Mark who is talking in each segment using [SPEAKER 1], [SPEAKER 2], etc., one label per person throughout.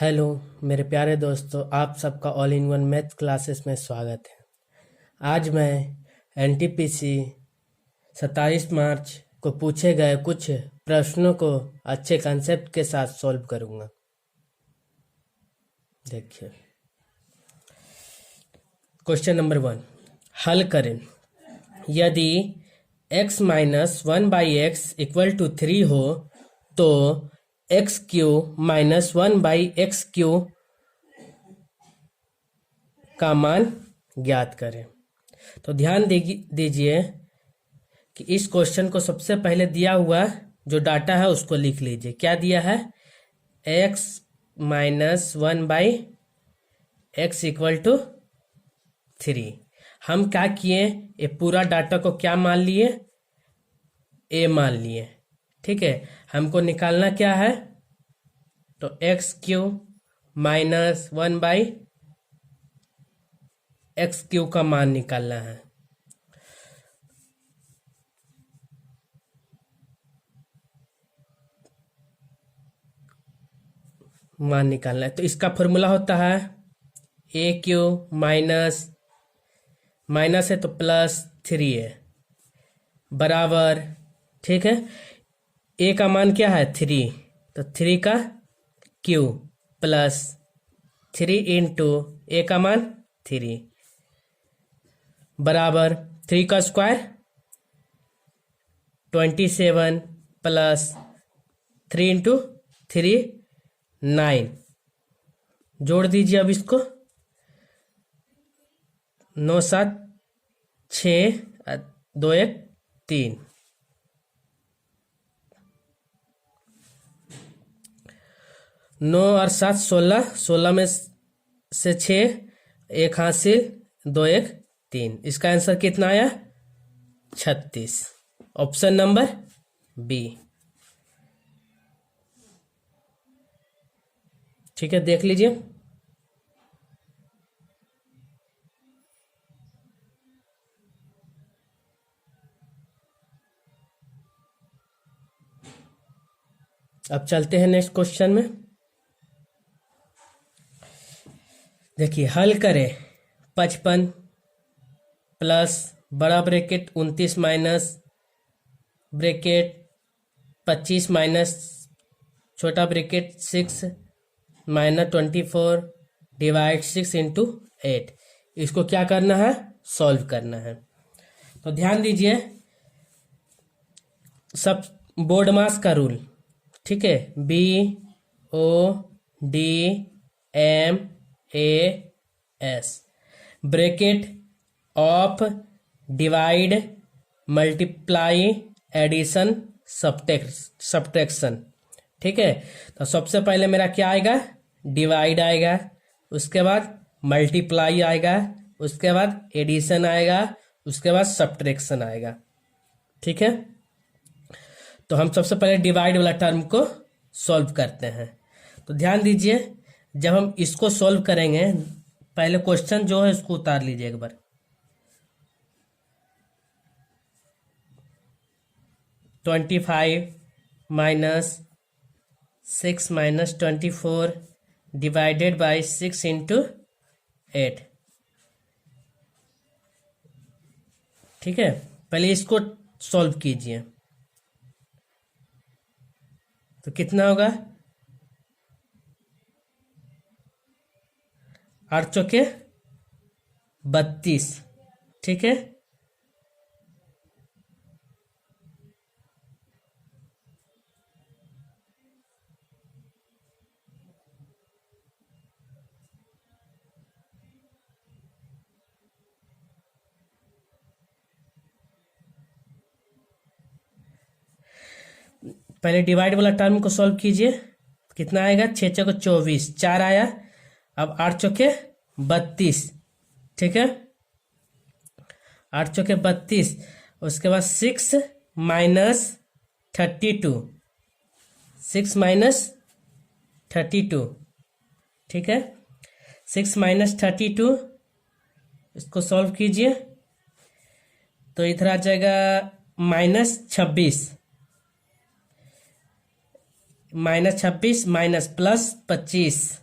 [SPEAKER 1] Hello मेरे प्यारे दोस्तों, आप सबका all in one math classes में स्वागत है। आज मैं एनटीपीसी 27 मार्च को पूछे गए कुछ प्रश्नों को अच्छे कंसेप्ट के साथ सॉल्व करूंगा। देखिए, क्वेश्चन नंबर 1 हल करें। यदि x minus 1/x equal to 3 हो तो एक्स क्यू माइनस 1/x³ का मान ज्ञात करें। तो ध्यान दीजिए कि इस क्वेश्चन को सबसे पहले दिया हुआ जो डाटा है उसको लिख लीजिए। क्या दिया है? x minus 1/x equal to 3। हम क्या किए, ये पूरा डाटा को क्या मान लिए? a मान लिए। ठीक है, हमको निकालना क्या है? तो x³ माइनस 1/x³ का मान निकालना है। मान निकालना है तो इसका फॉर्मूला होता है a³ माइनस है तो प्लस 3 है बराबर। ठीक है, a का मान क्या है? 3, तो 3 का क्यू प्लस 3 इंटू a का मान 3 बराबर 3 का स्क्वायर 27 प्लस 3 इंटू 3 9। जोड़ दीजिए अब इसको। 9 7 6 2 1 3। 9 और 7 16, 16 में से 6 1 हासिल 2 1 3। इसका आंसर कितना आया? 36। Option number B. ठीक है, देख लीजिए। अब चलते हैं नेक्स्ट क्वेश्चन में। देखिए, हल करें। 55 प्लस बड़ा ब्रैकेट 29 माइनस ब्रैकेट 25 माइनस छोटा ब्रैकेट 6 माइनस 24 डिवाइड 6 इंटू 8। इसको क्या करना है? सॉल्व करना है। तो ध्यान दीजिए, सब बोर्ड मास का रूल। ठीक है, BODMAS bracket of divide multiply addition subtraction. ठीक है, तो सबसे पहले मेरा क्या आएगा? डिवाइड आएगा, उसके बाद मल्टीप्लाई आएगा, उसके बाद एडिशन आएगा, उसके बाद सब्ट्रैक्शन आएगा। ठीक है, तो हम सबसे पहले डिवाइड वाला टर्म को सॉल्व करते हैं। तो ध्यान दीजिए, जब हम इसको सॉल्व करेंगे, पहले क्वेश्चन जो है उसको उतार लीजिए एक बार। 25 minus 6 minus 24 divided by 6 into 8। ठीक है, पहले इसको सॉल्व कीजिए तो कितना होगा? 8 चौके 32। ठीक है, पहले डिवाइड वाला टर्म को सॉल्व कीजिए। कितना आएगा? 6 चौके 24, 4 आया। अब 8 चौके 32। ठीक है, 8 चौके 32। उसके बाद 6 माइनस 32, 6 माइनस 32। ठीक है, 6 माइनस 32, इसको सॉल्व कीजिए तो इधर आ जाएगा -26। -26 माइनस प्लस 25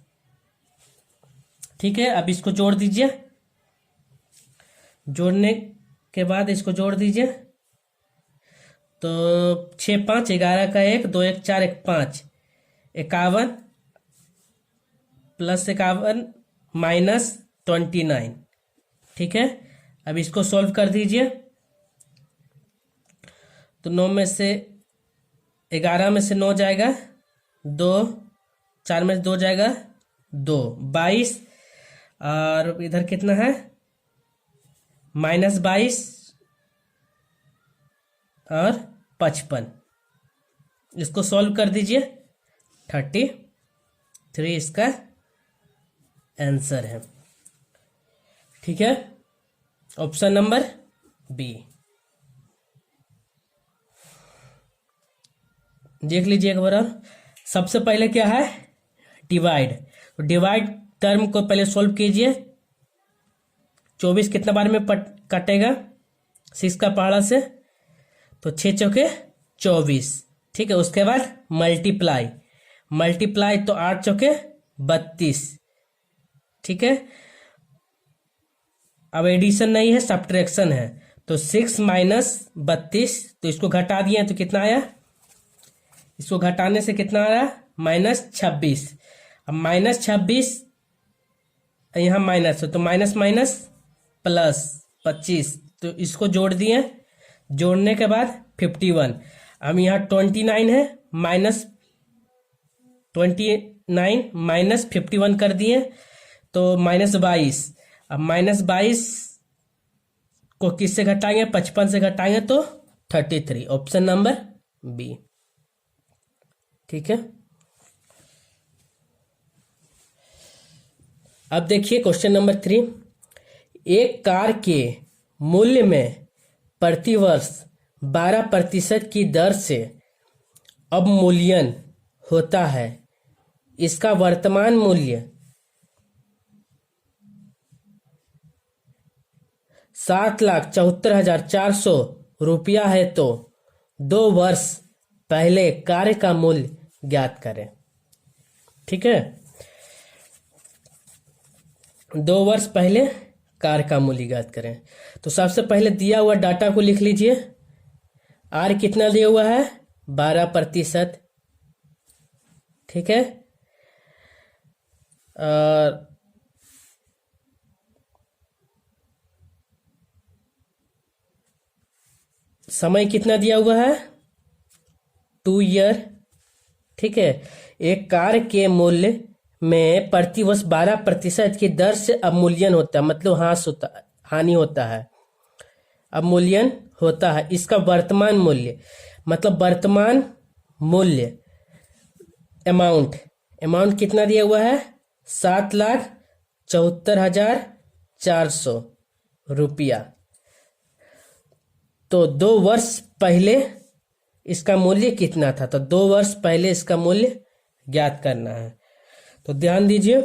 [SPEAKER 1] ठीक है, अब इसको जोड़ दीजिए। जोड़ने के बाद इसको जोड़ दीजिए तो 6 5 11 का 1 2 1 4 1 5 51 प्लस 51 माइनस 29। ठीक है, अब इसको सॉल्व कर दीजिए तो 9 में से 11 में से 9 जाएगा 2, 4 में से 2 जाएगा 2, 22 और इधर कितना है -22 और 55। इसको सॉल्व कर दीजिए 33 इसका आंसर है। ठीक है, ऑप्शन नंबर बी। देख लीजिए एक बार और। सबसे पहले क्या है डिवाइड, तो डिवाइड टर्म को पहले सॉल्व कीजिए। 24 कितना बार में कटेगा 6 का पहाड़ा से, तो 6 चौके 24। ठीक है, उसके बाद मल्टीप्लाई तो 8 चौके 32। ठीक है, अब एडिशन नहीं है सब्ट्रैक्शन है, तो 6 माइनस 32, तो इसको घटा दिए तो कितना आया, इसको घटाने से कितना आ रहा -26। अब -26 यहाँ माइनस है तो माइनस माइनस प्लस 25, तो इसको जोड़ दिए। जोड़ने के बाद 51। अब यहाँ 29 है, -29 माइनस 51 कर दिए तो -22। अब -22 को किससे घटाएंगे 55 से घटाएंगे तो 33। Option number B. ठीक है, अब देखिए क्वेश्चन नंबर 3। एक कार के मूल्य में प्रतिवर्ष 12% की दर से अवमूल्यन होता है। इसका वर्तमान मूल्य 7,74,400 रुपया है, तो 2 वर्ष पहले कार का मूल्य ज्ञात करें। ठीक है, 2 वर्ष पहले कार का मूल्य ज्ञात करें। तो सबसे पहले दिया हुआ डाटा को लिख लीजिए। आर कितना दिया हुआ है 12%। ठीक है, और समय कितना दिया हुआ है 2 ईयर। ठीक है, एक कार के मूल्य में प्रतिवर्ष 12% की दर से अवमूल्यन होता है, मतलब हानि होता है, अवमूल्यन होता है। इसका वर्तमान मूल्य मतलब वर्तमान मूल्य अमाउंट कितना दिया हुआ है 7,74,400 रुपया। तो 2 वर्ष पहले इसका मूल्य कितना था, तो 2 वर्ष पहले इसका मूल्य ज्ञात करना है। तो ध्यान दीजिए,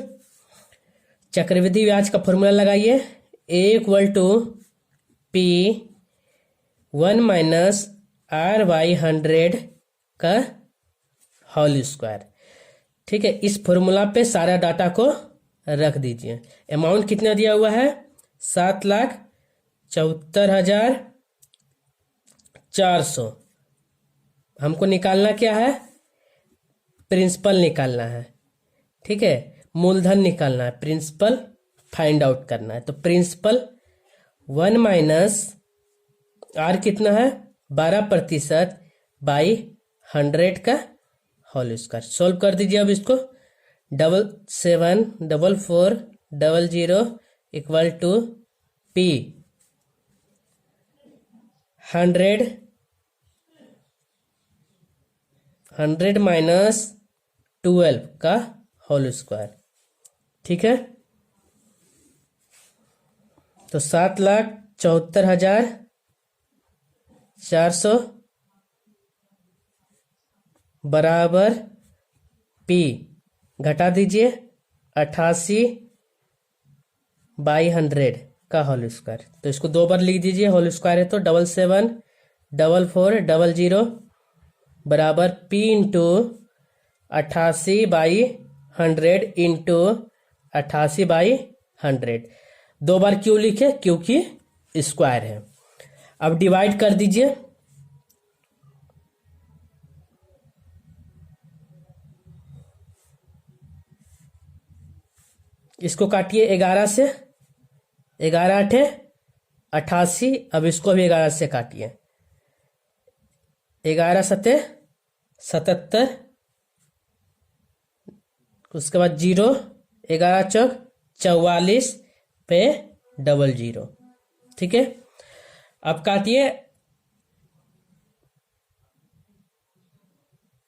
[SPEAKER 1] चक्रवृद्धि ब्याज का फॉर्मूला लगाइए। A = P1 - R/100 का होल स्क्वायर। ठीक है, इस फॉर्मूला पे सारा डाटा को रख दीजिए। अमाउंट कितना दिया हुआ है 7,74,400। हमको निकालना क्या है प्रिंसिपल निकालना है। ठीक है, मूलधन निकालना है, प्रिंसिपल फाइंड आउट करना है। तो प्रिंसिपल 1 - R कितना है 12% बाई 100 का होल स्क्वायर। सोल्व कर दीजिए। अब इसको 774400 = P 100 -12 का होल स्क्वायर। ठीक है, तो 7,74,400 बराबर P घटा दीजिए 88/100 का होल स्क्वायर। तो इसको 2 बार लिख दीजिए, होल स्क्वायर है तो 774400 बराबर P × 88/100 × 88/100। 2 बार क्यों लिखे? क्योंकि स्क्वायर है। अब डिवाइड कर दीजिए। इसको काटिए 11 से, 11 8 88। अब इसको भी 11 से काटिए, 11 7 77, उसके बाद 0, 11 चौक 44 पे 00। ठीक है, अब काटिए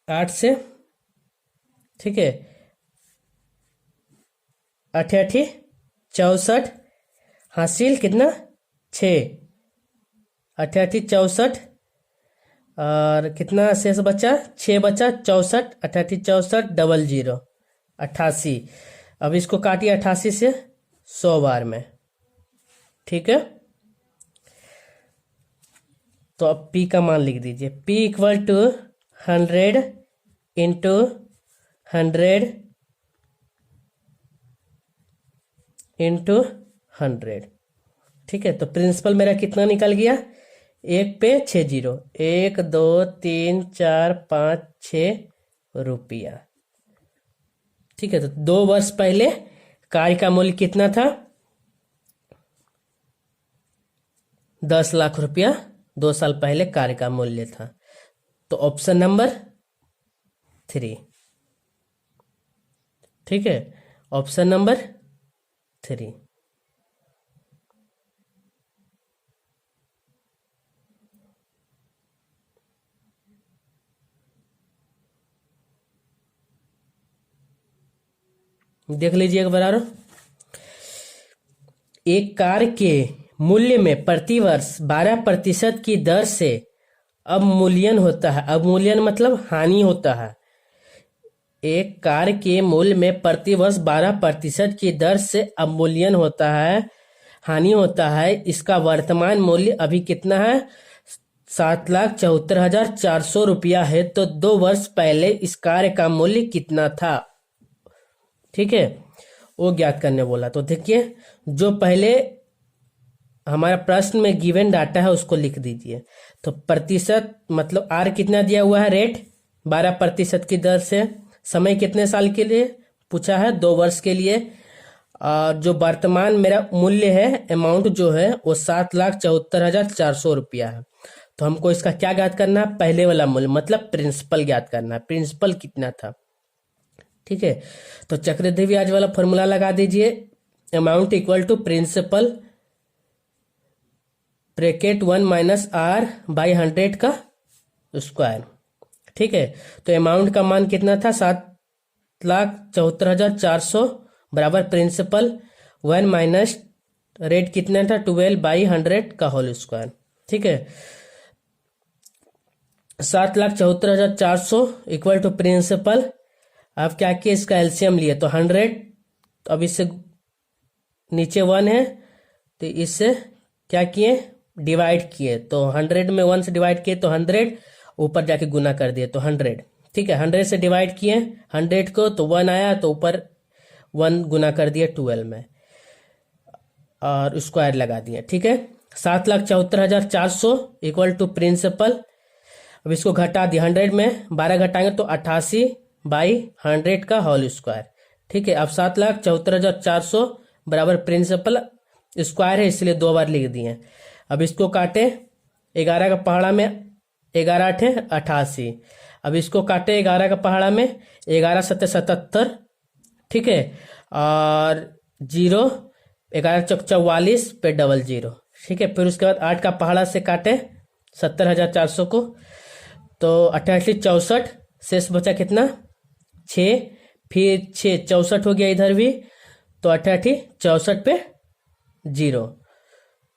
[SPEAKER 1] 8 से। ठीक है, 8 8 64, हासिल कितना? 6। 8 8 64 और कितना शेष बचा? 6 बचा। 64, 8 8 64 00 88। अब इसको काटिए 88 से 100 बार में। ठीक है, तो अब P का मान लिख दीजिए। P equal to 100 into 100 into 100। ठीक है, तो प्रिंसिपल मेरा कितना निकल गया? 1 पे 6 0, 1 2 3 4 5 6 रुपया। ठीक है, तो 2 वर्ष पहले कार्य का मूल्य कितना था? 10 लाख रुपया 2 साल पहले कार्य का मूल्य था। तो ऑप्शन नंबर 3। ठीक है, ऑप्शन नंबर 3। देख लीजिए एक बार। एक कार के मूल्य में प्रतिवर्ष 12% की दर से अवमूल्यन होता है। अवमूल्यन मतलब हानि होता है। एक कार के मूल्य में प्रतिवर्ष 12% की दर से अवमूल्यन होता है, हानि होता है। इसका वर्तमान मूल्य अभी कितना है? 7,74,400 रुपया है। तो 2 वर्ष पहले इस कार का मूल्य कितना था? ठीक है, वो ज्ञात करने बोला। तो देखिए, जो पहले हमारा प्रश्न में गिवन डाटा है उसको लिख दीजिए। तो प्रतिशत मतलब आर कितना दिया हुआ है? रेट 12% की दर से। समय कितने साल के लिए पूछा है? 2 वर्ष के लिए। और जो वर्तमान मेरा मूल्य है, अमाउंट जो है वो 7,74,400 रुपया है। तो हमको इसका क्या ज्ञात करना है? पहले वाला मूल्य मतलब प्रिंसिपल ज्ञात करना है। प्रिंसिपल कितना था? ठीक है, तो चक्रवृद्धि ब्याज वाला फॉर्मूला लगा दीजिए। Amount equal to principal bracket 1 minus R by 100 का स्क्वायर। ठीक है, तो अमाउंट का मान कितना था? 7,74,400 बराबर प्रिंसिपल 1 माइनस रेट कितना था? 12/100 का होल स्क्वायर। ठीक है, 7,74,400 इक्वल टू प्रिंसिपल। अब क्या किए? इसका एलसीएम लिए तो 100। तो अब इससे नीचे 1 है तो इससे क्या किए? डिवाइड किए। तो 100 में 1 से डिवाइड किए तो 100, ऊपर जाके गुना कर दिए तो 100। ठीक है, 100 से डिवाइड किए 100 को तो 1 आया, तो ऊपर 1 गुना कर दिए 12 में और स्क्वायर लगा दिए। ठीक है, 7,74,400 इक्वल टू प्रिंसिपल। अब इसको घटा दिए, 100 में 12 घटाएंगे तो 88/100 का होल स्क्वायर। ठीक है, अब 7,74,400 बराबर प्रिंसिपल स्क्वायर है, इसलिए 2 बार लिख दिए। अब इसको काटे 11 का पहाड़ा में 11 8 88। अब इसको काटे 11 का पहाड़ा में 11 7 77। ठीक है, और 0 11 चौक 44 पे 00। ठीक है, फिर उसके बाद 8 का पहाड़ा से काटे 70,400 को, तो 88 64, शेष बचा कितना? 6, फिर 6 64 हो गया इधर भी, तो 88 64 पे 0,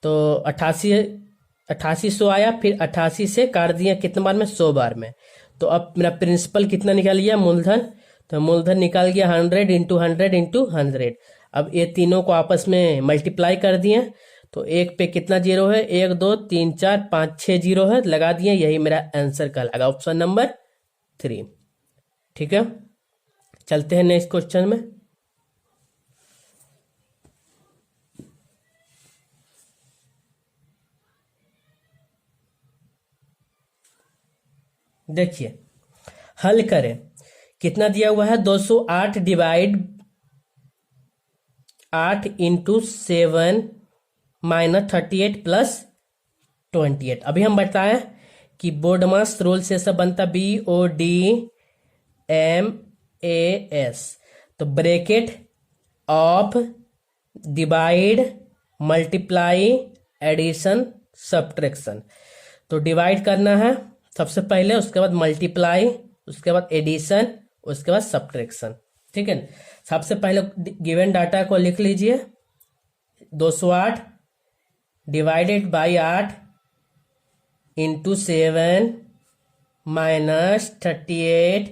[SPEAKER 1] तो 88 100 आया। फिर 88 से काट दिया कितने बार में? 100 बार में। तो अब मेरा प्रिंसिपल कितना निकल गया? मूलधन। तो मूलधन निकाल गया 100 इंटू 100 इंटू 100। अब ये तीनों को आपस में मल्टीप्लाई कर दिए तो 1 पे कितना 0 है? 1 2 3 4 5 6 0 है, लगा दिए। यही मेरा आंसर कहलाएगा, ऑप्शन नंबर 3। ठीक है, चलते हैं नेक्स्ट क्वेश्चन में। देखिए हल करें, कितना दिया हुआ है 208 डिवाइड 8 इंटू 7 माइनस 38 प्लस 28। अभी हम बताएं कि बोर्डमास रूल से सब बनता BODMAS, तो bracket of divide multiply addition subtraction. तो डिवाइड करना है सबसे पहले, उसके बाद मल्टीप्लाई, उसके बाद एडिशन, उसके बाद सब्ट्रैक्शन। ठीक है, सबसे पहले गिवन डाटा को लिख लीजिए, 208 divided by 8 into 7 minus 38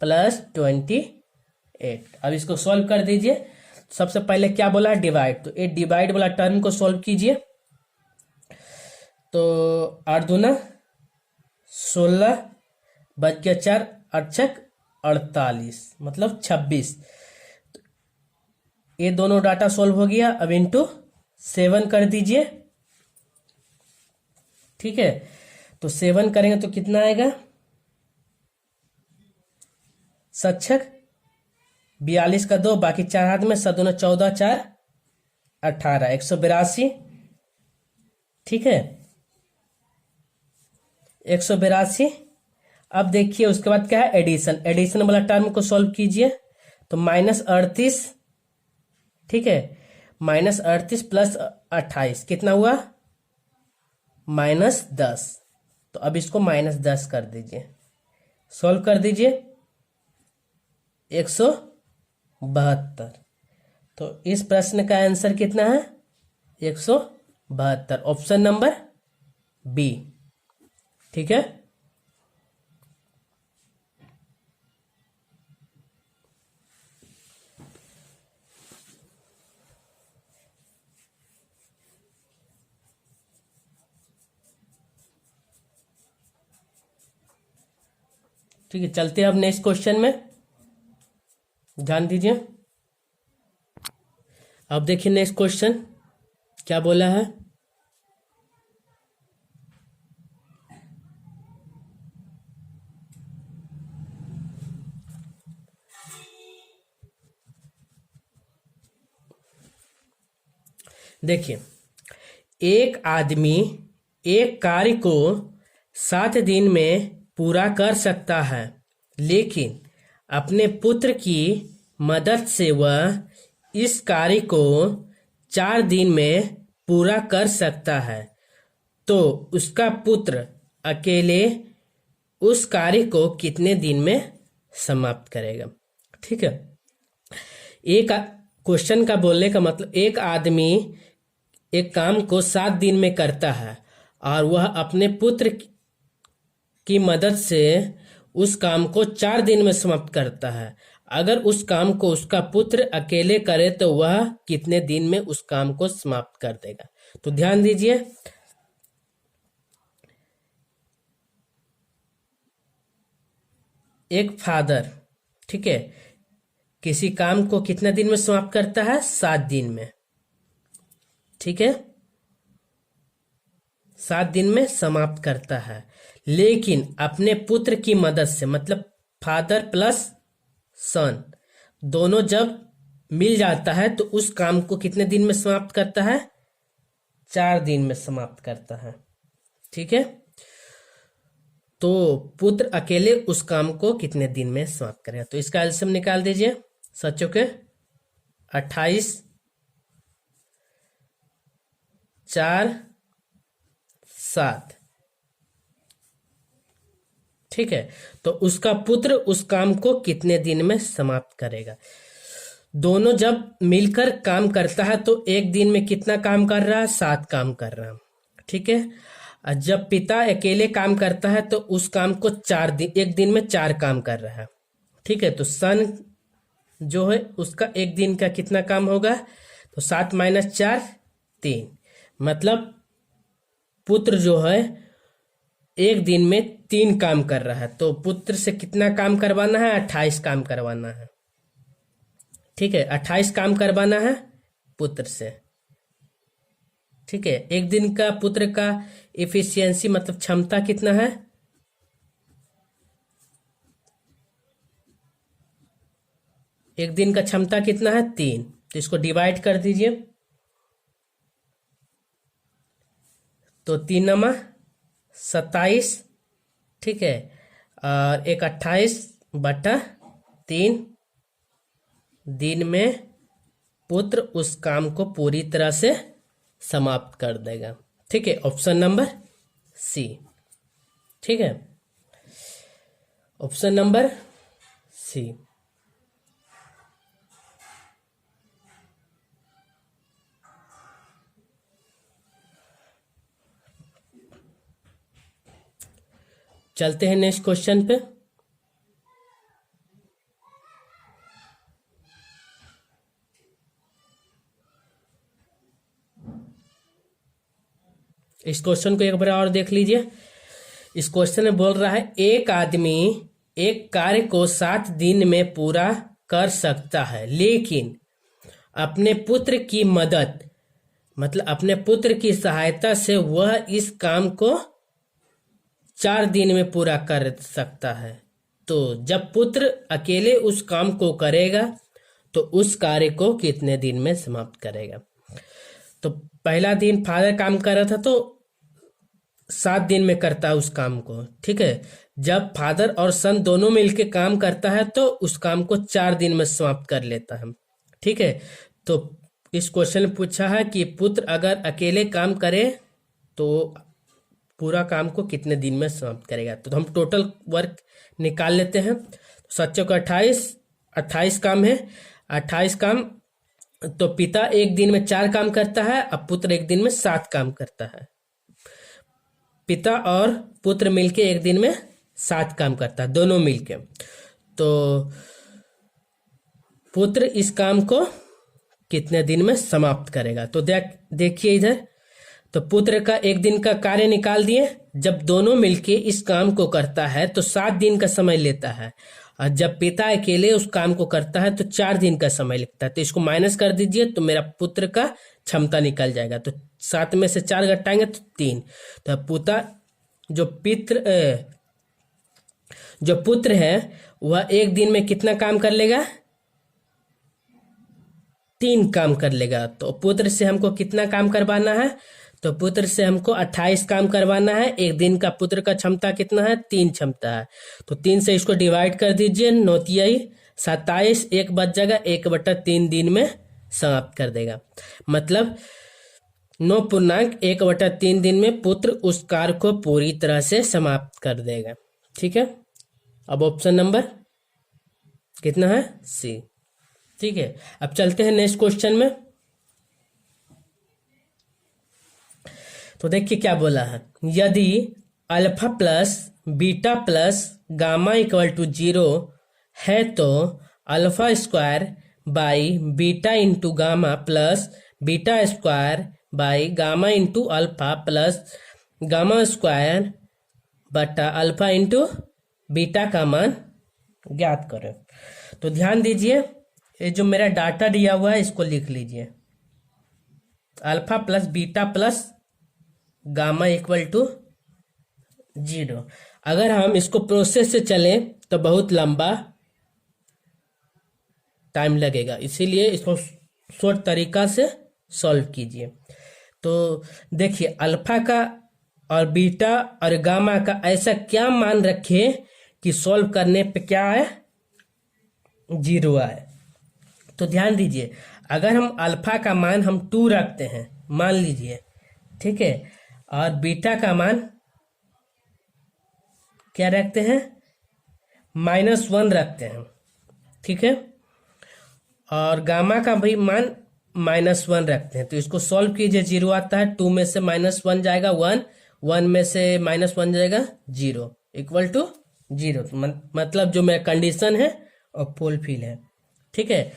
[SPEAKER 1] plus 28। अब इसको सॉल्व कर दीजिए। सबसे पहले क्या बोला, डिवाइड, तो ये डिवाइड वाला टर्म को सॉल्व कीजिए। तो 8 दूना 16, बच गया 4 अड़छक 48, मतलब 26। ये दोनों डाटा सॉल्व हो गया। अब इंटू 7 कर दीजिए। ठीक है, तो 7 करेंगे तो कितना आएगा, 7 42 का 2, बाकी 4 हाथ में, 7 दूना 14, 4 18, 182। ठीक है, 182। अब देखिए उसके बाद क्या है, एडिशन। एडिशन वाला टर्म को सॉल्व कीजिए, तो -38। ठीक है, -38 प्लस 28 कितना हुआ, -10। तो अब इसको -10 कर दीजिए, सॉल्व कर दीजिए, 172। तो इस प्रश्न का आंसर कितना है, 172, ऑप्शन नंबर बी। ठीक है, ठीक है, चलते हैं अब नेक्स्ट क्वेश्चन में, ध्यान दीजिए। अब देखिए नेक्स्ट क्वेश्चन क्या बोला है। देखिए, एक आदमी एक कार्य को 7 दिन में पूरा कर सकता है, लेकिन अपने पुत्र की मदद से वह इस कार्य को 4 दिन में पूरा कर सकता है, तो उसका पुत्र अकेले उस कार्य को कितने दिन में समाप्त करेगा। ठीक है, एक क्वेश्चन का बोलने का मतलब, एक आदमी एक काम को 7 दिन में करता है और वह अपने पुत्र की मदद से उस काम को 4 दिन में समाप्त करता है। अगर उस काम को उसका पुत्र अकेले करे तो वह कितने दिन में उस काम को समाप्त कर देगा। तो ध्यान दीजिए, एक फादर, ठीक है, किसी काम को कितने दिन में समाप्त करता है, 7 दिन में। ठीक है, 7 दिन में समाप्त करता है, लेकिन अपने पुत्र की मदद से, मतलब फादर प्लस सन दोनों जब मिल जाता है तो उस काम को कितने दिन में समाप्त करता है, 4 दिन में समाप्त करता है। ठीक है, तो पुत्र अकेले उस काम को कितने दिन में समाप्त करेगा। तो इसका एलसीएम निकाल दीजिए, सचो के 28 4 7। ठीक है, तो उसका पुत्र उस काम को कितने दिन में समाप्त करेगा। दोनों जब मिलकर काम करता है तो एक दिन में कितना काम कर रहा है, 7 काम कर रहा है। ठीक है, और जब पिता अकेले काम करता है तो उस काम को 4 दिन, एक दिन में 4 काम कर रहा है। ठीक है, तो सन जो है उसका एक दिन का कितना काम होगा, तो 7 - 4 3, मतलब पुत्र जो है एक दिन में 3 काम कर रहा है। तो पुत्र से कितना काम करवाना है, 28 काम करवाना है। ठीक है, 28 काम करवाना है पुत्र से। ठीक है, एक दिन का पुत्र का एफिशिएंसी मतलब क्षमता कितना है, एक दिन का क्षमता कितना है 3, तो इसको डिवाइड कर दीजिए। तो 3×27, ठीक है, और एक 28/3 दिन में पुत्र उस काम को पूरी तरह से समाप्त कर देगा। ठीक है, ऑप्शन नंबर सी। ठीक है, ऑप्शन नंबर सी। चलते हैं नेक्स्ट क्वेश्चन पे। इस क्वेश्चन को एक बार और देख लीजिए। इस क्वेश्चन में बोल रहा है एक आदमी एक कार्य को 7 दिन में पूरा कर सकता है, लेकिन अपने पुत्र की मदद, मतलब अपने पुत्र की सहायता से वह इस काम को 4 दिन में पूरा कर सकता है। तो जब पुत्र अकेले उस काम को करेगा तो उस कार्य को कितने दिन में समाप्त करेगा। तो पहला दिन फादर काम कर रहा था तो 7 दिन में करता है उस काम को। ठीक है, जब फादर और सन दोनों मिलके काम करता है तो उस काम को 4 दिन में समाप्त कर लेता है। ठीक है, तो इस क्वेश्चन में पूछा है कि पुत्र अगर अकेले काम करे तो पूरा काम को कितने दिन में समाप्त करेगा। तो हम टोटल वर्क निकाल लेते हैं। 7 को 28 काम है, 28 काम। तो पिता एक दिन में 4 काम करता है, अब पुत्र एक दिन में 7 काम करता है। पिता और पुत्र मिलके एक दिन में 7 काम करता है, दोनों मिलके। तो पुत्र इस काम को कितने दिन में समाप्त करेगा। तो देखिए इधर, तो पुत्र का एक दिन का कार्य निकाल दिए। जब दोनों मिलके इस काम को करता है तो 7 दिन का समय लेता है, और जब पिता अकेले उस काम को करता है तो 4 दिन का समय लगता है। तो इसको माइनस कर दीजिए तो मेरा पुत्र का क्षमता निकल जाएगा। तो 7 में से 4 घटाएंगे तो 3। तो जो पुत्र है वह एक दिन में कितना काम कर लेगा, 3 काम कर लेगा। तो पुत्र से हमको कितना काम करवाना है, तो पुत्र से हमको 28 काम करवाना है। एक दिन का पुत्र का क्षमता कितना है, 3 क्षमता है। तो 3 से इसको डिवाइड कर दीजिए, 9×27, 1 बच जाएगा, 1/3 दिन में समाप्त कर देगा। मतलब 9.1/3 दिन में पुत्र उस कार्य को पूरी तरह से समाप्त कर देगा। ठीक है, अब ऑप्शन नंबर कितना है, सी। ठीक है, अब चलते हैं नेक्स्ट क्वेश्चन में। तो देखिए क्या बोला है, यदि alpha plus beta plus gamma equal to 0 है तो alpha square by beta into gamma plus beta square by gamma into alpha plus gamma square बटा अल्फा इंटू बीटा का मान ज्ञात करें। तो ध्यान दीजिए, ये जो मेरा डाटा दिया हुआ है इसको लिख लीजिए। Alpha plus beta plus gamma equal to 0। अगर हम इसको प्रोसेस से चलें तो बहुत लंबा टाइम लगेगा, इसीलिए इसको शॉर्ट तरीका से सॉल्व कीजिए। तो देखिए, अल्फा का और बीटा और गामा का ऐसा क्या मान रखे कि सॉल्व करने पे क्या आए, 0 आए। तो ध्यान दीजिए, अगर हम अल्फा का मान हम 2 रखते हैं मान लीजिए, ठीक है, और बीटा का मान क्या रखते हैं, -1 रखते हैं, ठीक है, और गामा का भी मान -1 रखते हैं। तो इसको सॉल्व कीजिए, 0 आता है, 2 में से -1 जाएगा 1, 1 में से -1 जाएगा 0, इक्वल टू 0। मतलब जो मेरा कंडीशन है और फुलफिल है। ठीक है,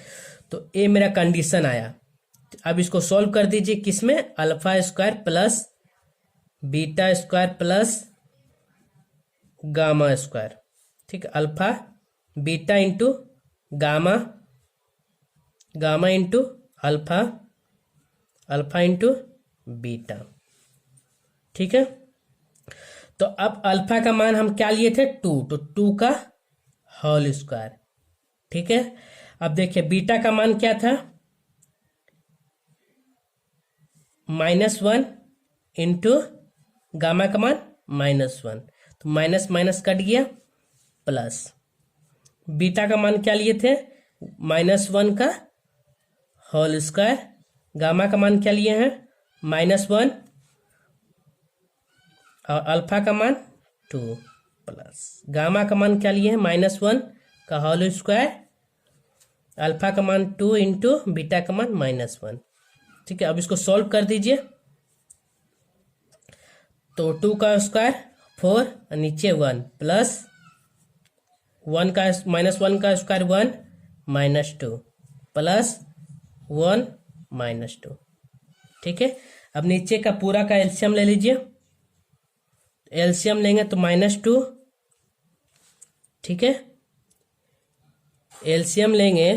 [SPEAKER 1] तो ये मेरा कंडीशन आया। अब इसको सॉल्व कर दीजिए, किसमें, alpha square plus beta square plus gamma square. ठीक है, alpha beta into gamma, gamma into alpha, alpha into beta. ठीक है, तो अब अल्फा का मान हम क्या लिए थे, 2, तो 2 का होल स्क्वायर। ठीक है, अब देखिए बीटा का मान क्या था, -1 इंटू गामा का मान -1, तो माइनस माइनस कट गया, प्लस बीटा का मान क्या लिए थे, -1 का होल स्क्वायर, गामा का मान क्या लिए हैं, -1, और अल्फा का मान 2, प्लस गामा का मान क्या लिए हैं, -1 का होल स्क्वायर, अल्फा का मान 2 इंटू बीटा का मान -1। ठीक है, अब इसको सॉल्व कर दीजिए। तो 2 का स्क्वायर 4 और नीचे 1, प्लस 1 का -1 का स्क्वायर 1 -2, प्लस 1 -2। ठीक है, अब नीचे का पूरा का एलसीएम ले लीजिए। एलसीएम लेंगे तो -2, ठीक है, एलसीएम लेंगे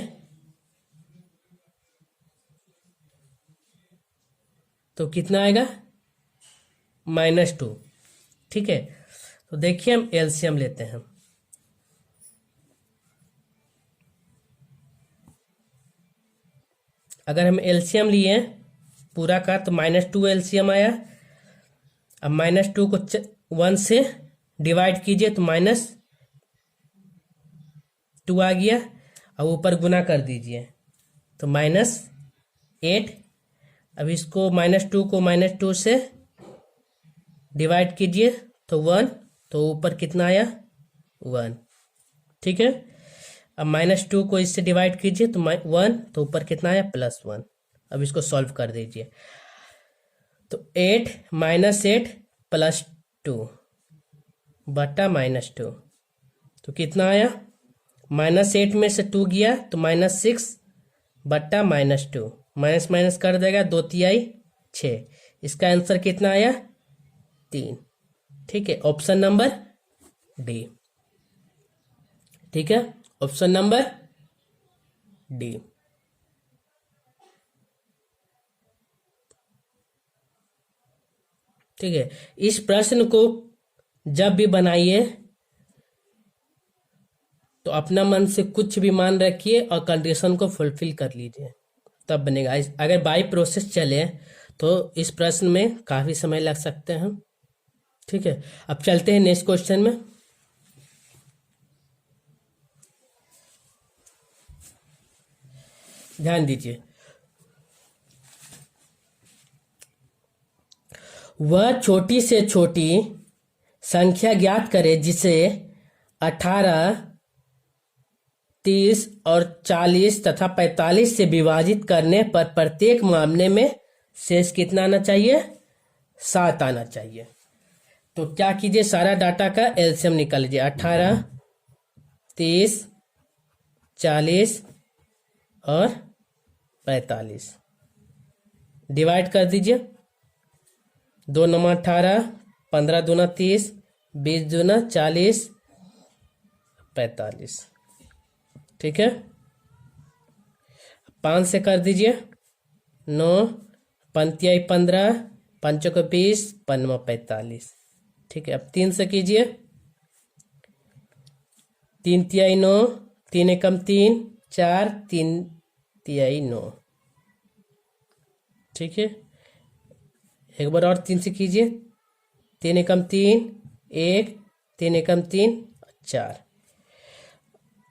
[SPEAKER 1] तो कितना आएगा, -2। ठीक है, तो देखिए हम एलसीएम लेते हैं। अगर हम एलसीएम लिए पूरा का तो -2 एलसीएम आया। अब -2 को 1 से डिवाइड कीजिए तो -2 आ गया, और ऊपर गुना कर दीजिए तो -8। अब इसको -2 को -2 से डिवाइड कीजिए तो 1, तो ऊपर कितना आया, 1। ठीक है, अब -2 को इससे डिवाइड कीजिए तो 1, तो ऊपर कितना आया, +1। अब इसको सॉल्व कर दीजिए तो 8 -8 +2 बटा -2, तो कितना आया, -8 में से 2 गया तो -6 बट्टा -2, माइनस माइनस कर देगा, 2 तिहाई 6। इसका आंसर कितना आया, 3। ठीक है, ऑप्शन नंबर डी। ठीक है, ऑप्शन नंबर डी। ठीक है, इस प्रश्न को जब भी बनाइए तो अपना मन से कुछ भी मान रखिए और कंडीशन को फुलफिल कर लीजिए, तब बनेगा। अगर बाई प्रोसेस चले तो इस प्रश्न में काफी समय लग सकते हैं। ठीक है, अब चलते हैं नेक्स्ट क्वेश्चन में। ध्यान दीजिए, वह छोटी से छोटी संख्या ज्ञात करे जिसे 18, 30 और 40 तथा 45 से विभाजित करने पर प्रत्येक मामले में शेष कितना आना चाहिए, 7 आना चाहिए। तो क्या कीजिए, सारा डाटा का एलसीएम निकाल लीजिए। 18, 30, 40 और 45 डिवाइड कर दीजिए। 2 9 18, 15 दूना 30, 20 दूना 40, 45। ठीक है, 5 से कर दीजिए, 9 पंतियाई 15, 5 को 20, 5 45। ठीक है, अब 3 से कीजिए, 3 तिहाई 9, 3 एकम 3, 4, 3 तिहाई 9। ठीक है, एक बार और 3 से कीजिए, 3 एकम 3, 1, 3 एकम 3, 4।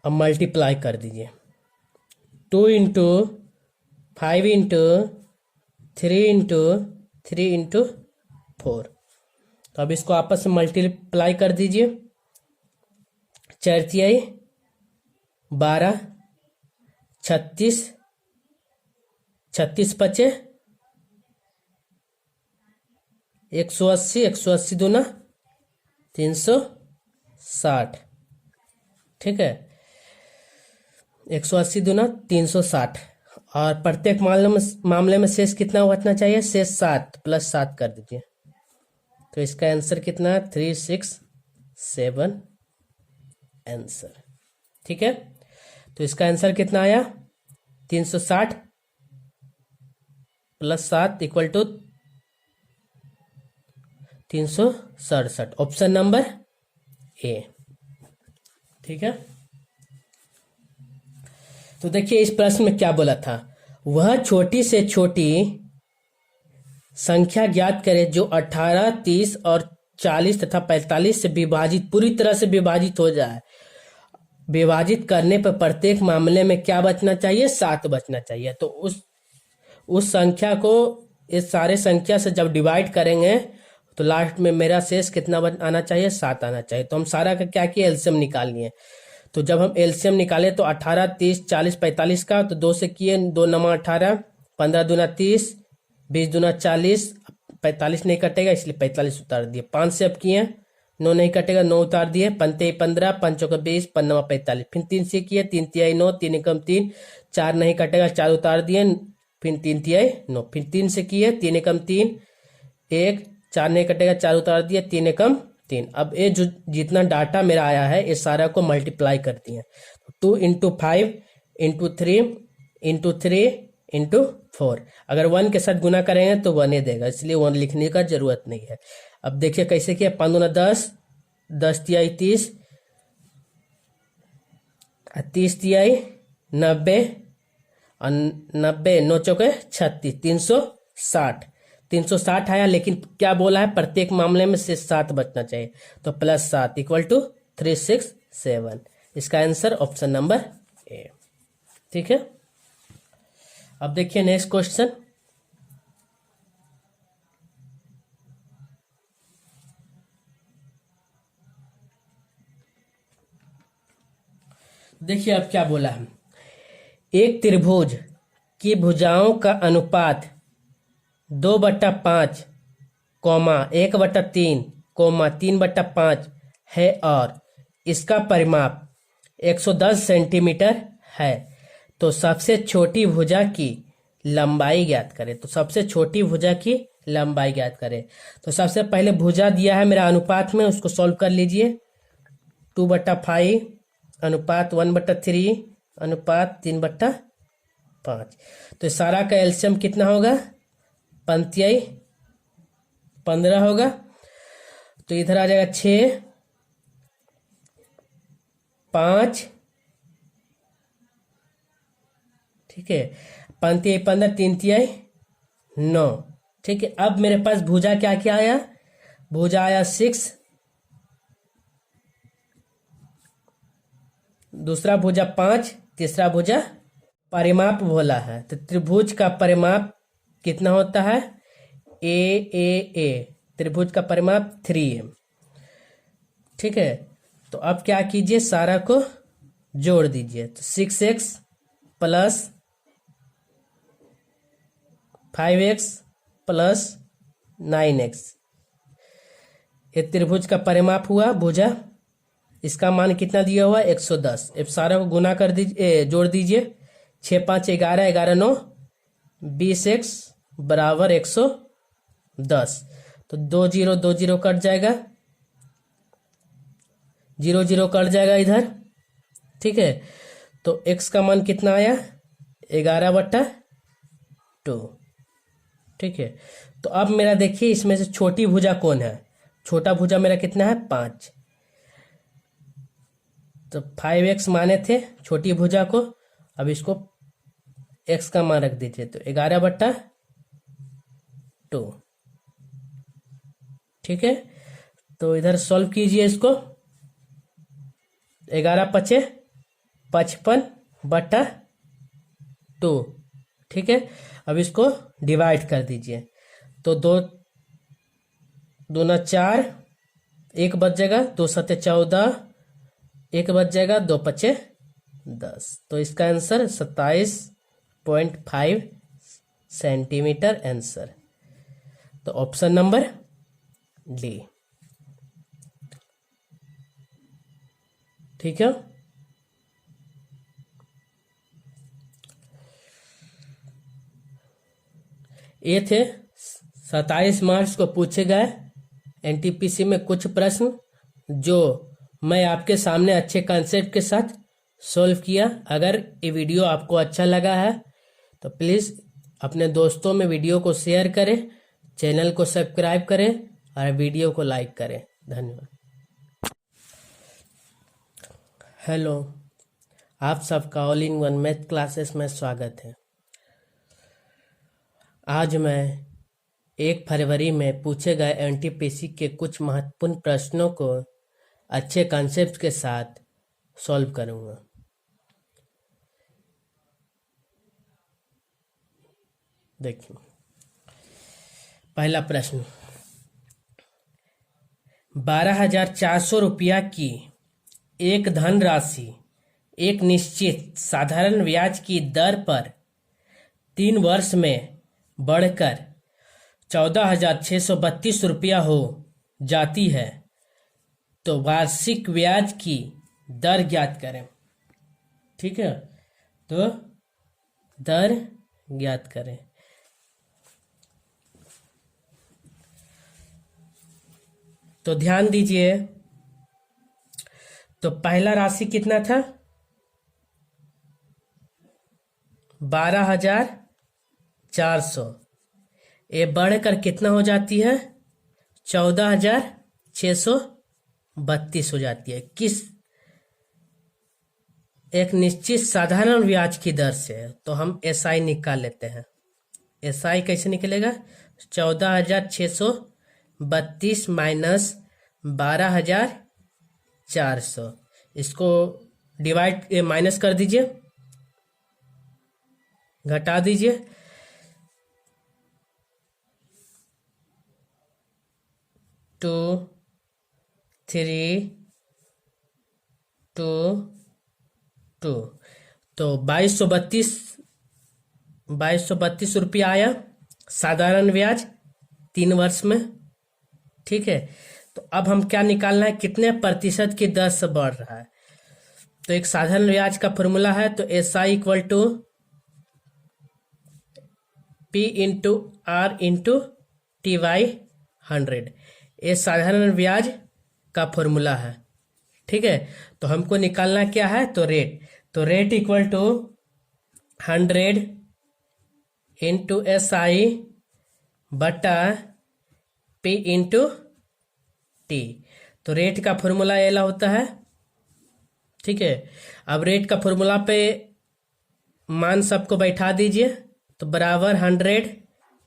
[SPEAKER 1] अब मल्टीप्लाई कर दीजिए, 2 इंटू 5 इंटू 3 इंटू 3 इंटू 4। तो अब इसको आपस में मल्टीप्लाई कर दीजिए। 4 तिहाई 12, 36, 36 पचे 180, 180 दूना 360। ठीक है, 180 दूना 360, और प्रत्येक मामले में शेष कितना बचना चाहिए, शेष 7 प्लस 7 कर दीजिए। तो इसका आंसर कितना है, 367 आंसर। ठीक है, तो इसका आंसर कितना आया, 360 plus 7 equal to 367, option number A. ठीक है, तो देखिए इस प्रश्न में क्या बोला था, वह छोटी से छोटी संख्या ज्ञात करें जो 18, 30 और 40 तथा 45 से विभाजित, पूरी तरह से विभाजित हो जाए। विभाजित करने पर प्रत्येक मामले में क्या बचना चाहिए, 7 बचना चाहिए। तो उस संख्या को इस सारे संख्या से जब डिवाइड करेंगे तो लास्ट में मेरा शेष कितना आना चाहिए, 7 आना चाहिए। तो हम सारा का क्या किए, एलसीएम निकाल लिए। तो जब हम एलसीएम निकाले तो 18, 30, 40, 45 का तो 2 से किए, 2 नमा 18, 15 दूना 30, 20 दूना 40, 45 नहीं कटेगा इसलिए 45 उतार दिए। 5 से अब किए, 9 नहीं कटेगा 9 उतार दिए, 5 15, 5 का 20, 5 नमा 45। फिर 3 से किए, 3 तिहाई 9, 3 एकम 3, 4 नहीं कटेगा 4 उतार दिए, फिर 3 तिहाई 9। फिर 3 से किए, 3 एकम 3, 1, 4 नहीं कटेगा 4 उतार दिए, 3 एकम 3। अब ये जो जितना डाटा मेरा आया है ये सारा को मल्टीप्लाई कर दिए। 2 इंटू 5 इंटू 3 इंटू 3 इंटू 4। अगर 1 के साथ गुना करेंगे तो 1 ही देगा, इसलिए 1 लिखने का जरूरत नहीं है। अब देखिए कैसे किया, 5 दूना 10, 10 तिहाई 30, 30 तिहाई 90, और 90 9 चौके 36, 360। 360 आया, लेकिन क्या बोला है, प्रत्येक मामले में से 7 बचना चाहिए। तो +7 इक्वल टू 367। इसका आंसर ऑप्शन नंबर ए। ठीक है, अब देखिए नेक्स्ट क्वेश्चन। देखिए अब क्या बोला है, एक त्रिभुज की भुजाओं का अनुपात 2/5, 1/3, 3/5 है और इसका परिमाप 110 सेंटीमीटर है। तो सबसे छोटी भुजा की लंबाई ज्ञात करें। तो सबसे छोटी भुजा की लंबाई ज्ञात करें। तो सबसे पहले भुजा दिया है मेरा अनुपात में, उसको सॉल्व कर लीजिए। 2/5 अनुपात 1/3 अनुपात 3/5। तो सारा का एलसीएम कितना होगा, 5 15 होगा। तो इधर आ जाएगा 6, 5, ठीक है, 5 तिहाई 15, 3 तिहाई 9। ठीक है, अब मेरे पास भुजा क्या क्या आया, भुजा आया 6, दूसरा भुजा 5, तीसरा भुजा परिमाप बोला है। तो त्रिभुज का परिमाप कितना होता है, ए। त्रिभुज का परिमाप 3m। ठीक है, तो अब क्या कीजिए, सारा को जोड़ दीजिए। तो 6x plus 5x plus 9x, ये त्रिभुज का परिमाप हुआ भुजा। इसका मान कितना दिया हुआ, 110। अब सारा को गुना कर दीजिए, जोड़ दीजिए। 6 5 11, 11 9 20x बराबर 110। तो 2 0 2 0 कट जाएगा, 0 0 कट जाएगा इधर। ठीक है, तो x का मान कितना आया, 11/2। ठीक है, तो अब मेरा देखिए इसमें से छोटी भुजा कौन है, छोटा भुजा मेरा कितना है, 5। तो 5x माने थे छोटी भुजा को, अब इसको x का मान रख दीजिए। तो 11/2। ठीक है, तो इधर सॉल्व कीजिए इसको। 11 5 55/2। ठीक है, अब इसको डिवाइड कर दीजिए। तो 2 दूना 4, 1 बच जाएगा, 2 7 14, 1 बच जाएगा, 2 5 10। तो इसका आंसर 27.5 सेंटीमीटर आंसर। तो ऑप्शन नंबर डी। ठीक है, ये थे 27 मार्च को पूछे गए एनटीपीसी में कुछ प्रश्न जो मैं आपके सामने अच्छे कंसेप्ट के साथ सॉल्व किया। अगर ये वीडियो आपको अच्छा लगा है तो प्लीज़ अपने दोस्तों में वीडियो को शेयर करें, चैनल को सब्सक्राइब करें और वीडियो को लाइक करें। धन्यवाद। हेलो, आप सबका all in one math classes में स्वागत है। आज मैं 1 फरवरी में पूछे गए एनटीपीसी के कुछ महत्वपूर्ण प्रश्नों को अच्छे कॉन्सेप्ट के साथ सॉल्व करूंगा। देखिए, पहला प्रश्न, 12,400 रुपया की एक धनराशि एक निश्चित साधारण ब्याज की दर पर 3 वर्ष में बढ़कर 14,632 रुपया हो जाती है, तो वार्षिक ब्याज की दर ज्ञात करें। ठीक है, तो दर ज्ञात करें। तो ध्यान दीजिए, तो पहला राशि कितना था? 12,400। ये बढ़कर कितना हो जाती है? 14,632 हो जाती है। किस एक निश्चित साधारण ब्याज की दर से। तो हम एसआई निकाल लेते हैं। एसआई कैसे निकलेगा? 14,632 माइनस 12,400। इसको डिवाइड माइनस कर दीजिए, घटा दीजिए। 2 3 2 2 तो 2232 रुपया आया साधारण ब्याज 3 वर्ष में। ठीक है, तो अब हम क्या निकालना है? कितने प्रतिशत की दर से बढ़ रहा है। तो एक साधारण ब्याज का फॉर्मूला है, तो SI equal to P into R into T by 100। ये साधारण ब्याज का फॉर्मूला है। ठीक है, तो हमको निकालना क्या है? तो rate equal to 100 into SI बटा P इंटू टी। तो रेट का फॉर्मूला ये होता है। ठीक है, अब रेट का फॉर्मूला पे मान सबको बैठा दीजिए। तो बराबर 100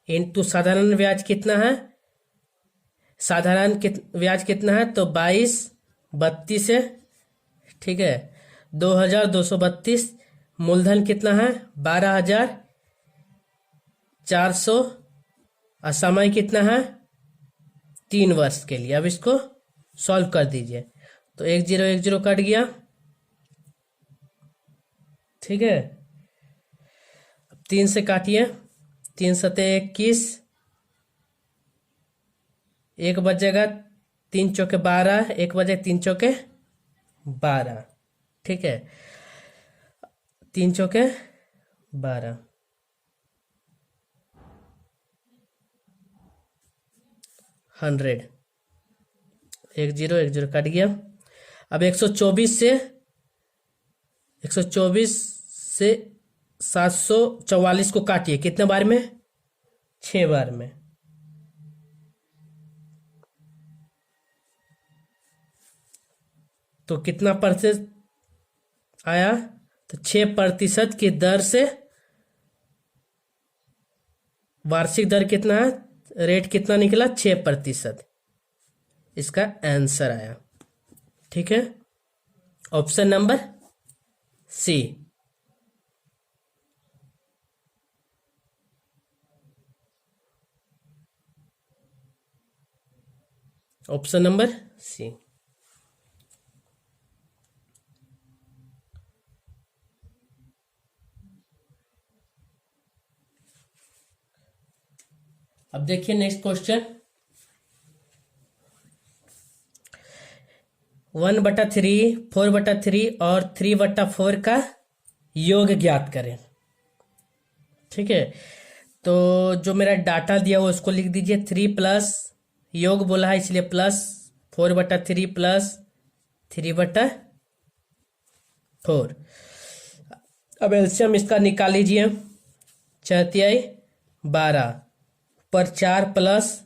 [SPEAKER 1] इंटू साधारण ब्याज कितना है? साधारण ब्याज कितना है? तो 2232 है। ठीक है, 2,232। मूलधन कितना है? 12,400। और समय कितना है? 3 वर्ष के लिए। अब इसको सॉल्व कर दीजिए। तो 1010 कट गया। ठीक है, 3 से काटिए। 3 सते 21, 1 बचेगा। 3 चौके 12, 1 बजे 3 चौके 12। ठीक है, 3 चौके 12। 100 10 कट गया। अब 124 से 744 को काटिए। कितने बार में? 6 बार में। तो कितना प्रतिशत आया? तो 6% की दर से वार्षिक दर कितना है? रेट कितना निकला? 6%। इसका आंसर आया। ठीक है, option number C. Option number C. अब देखिए नेक्स्ट क्वेश्चन, 1/3, 4/3 और 3/4 का योग ज्ञात करें। ठीक है, तो जो मेरा डाटा दिया हुआ उसको लिख दीजिए। 3 प्लस योग बोला है इसलिए प्लस 4/3 प्लस 3/4। अब एलसीएम इसका निकाल लीजिए। 4×3 = 12, पर 4 प्लस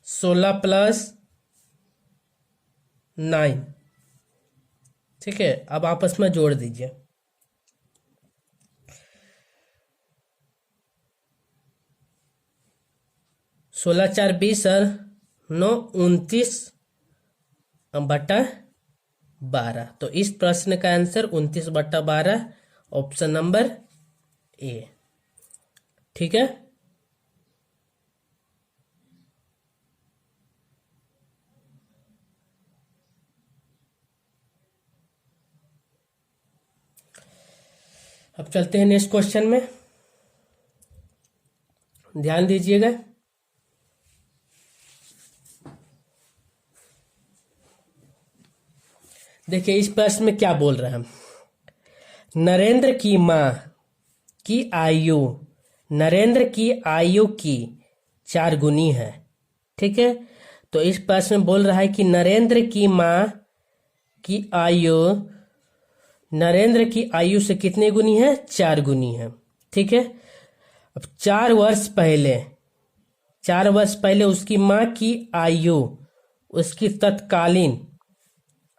[SPEAKER 1] 16 प्लस 9 ठीक है, अब आपस में जोड़ दीजिए। 16 4 20 और 9 29 बटा 12। तो इस प्रश्न का आंसर 29 बटा 12, ऑप्शन नंबर ए। ठीक है, अब चलते हैं नेक्स्ट क्वेश्चन में, ध्यान दीजिएगा। देखिए इस प्रश्न में क्या बोल रहे हैं। नरेंद्र की मां की आयु नरेंद्र की आयु की 4 गुनी है। ठीक है, तो इस प्रश्न में बोल रहा है कि नरेंद्र की मां की आयु नरेंद्र की आयु से कितने गुनी है? 4 गुनी है। ठीक है, अब 4 वर्ष पहले उसकी मां की आयु उसकी तत्कालीन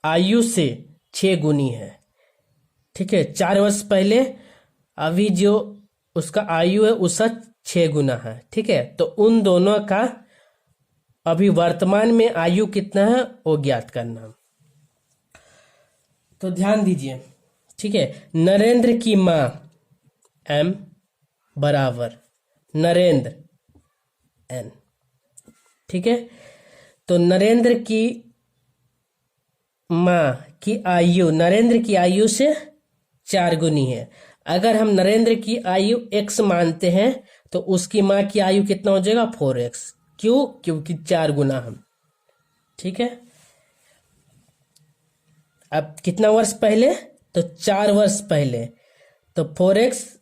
[SPEAKER 1] आयु से 6 गुनी है। ठीक है, 4 वर्ष पहले अभी जो उसका आयु है उसका 6 गुना है। ठीक है, तो उन दोनों का अभी वर्तमान में आयु कितना है वो ज्ञात करना। तो ध्यान दीजिए। ठीक है, नरेंद्र की मां एम बराबर नरेंद्र एन। ठीक है, तो नरेंद्र की मां की आयु नरेंद्र की आयु से 4 गुनी है। अगर हम नरेंद्र की आयु x मानते हैं तो उसकी मां की आयु कितना हो जाएगा? 4x। क्यों? क्योंकि 4 गुना हम। ठीक है, अब कितना वर्ष पहले? तो 4 वर्ष पहले, तो 4x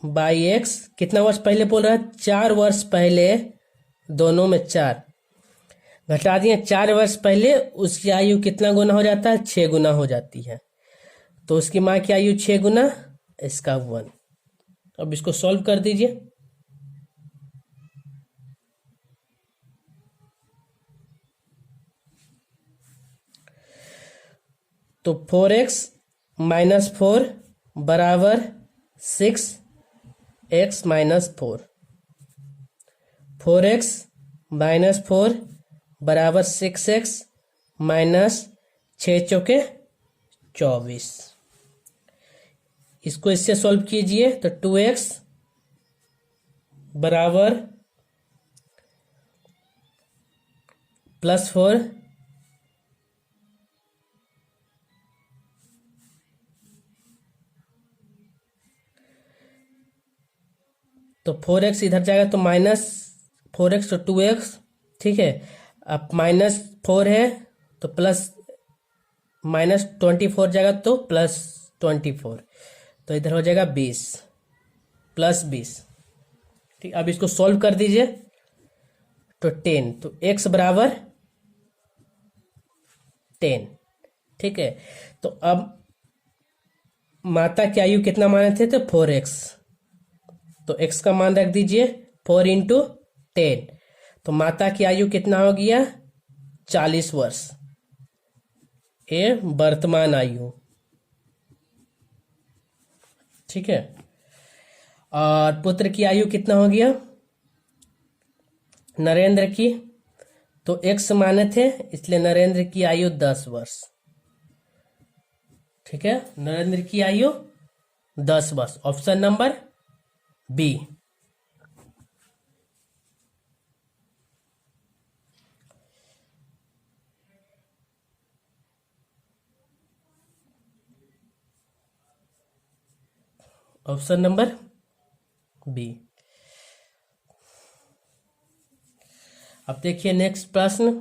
[SPEAKER 1] बाई एक्स। कितना वर्ष पहले बोल रहा है? 4 वर्ष पहले, दोनों में 4 घटा दिए। 4 वर्ष पहले उसकी आयु कितना गुना हो जाता है? 6 गुना हो जाती है। तो उसकी मां की आयु 6 गुना, इसका 1। अब इसको सॉल्व कर दीजिए। तो 4x माइनस 4 बराबर 6x माइनस 4। 4x माइनस 4 बराबर 6x माइनस 6 चौके 24। इसको इससे सॉल्व कीजिए तो 2x बराबर प्लस 4 तो 4x इधर जाएगा तो माइनस 4x तो 2x। ठीक है, अब माइनस 4 है तो प्लस माइनस 24 जाएगा तो प्लस 24, तो इधर हो जाएगा 20 प्लस 20। ठीक, अब इसको सॉल्व कर दीजिए तो 10, तो x बराबर 10। ठीक है, तो अब माता की आयु कितना माने थे? तो 4x, तो x का मान रख दीजिए 4 इंटू 10, तो माता की आयु कितना हो गया? 40 वर्ष, ये वर्तमान आयु। ठीक है, और पुत्र की आयु कितना हो गया? नरेंद्र की, तो x माने थे इसलिए नरेंद्र की आयु 10 वर्ष। ठीक है, नरेंद्र की आयु 10 वर्ष, option number B. Option number B. अब देखिए नेक्स्ट प्रश्न।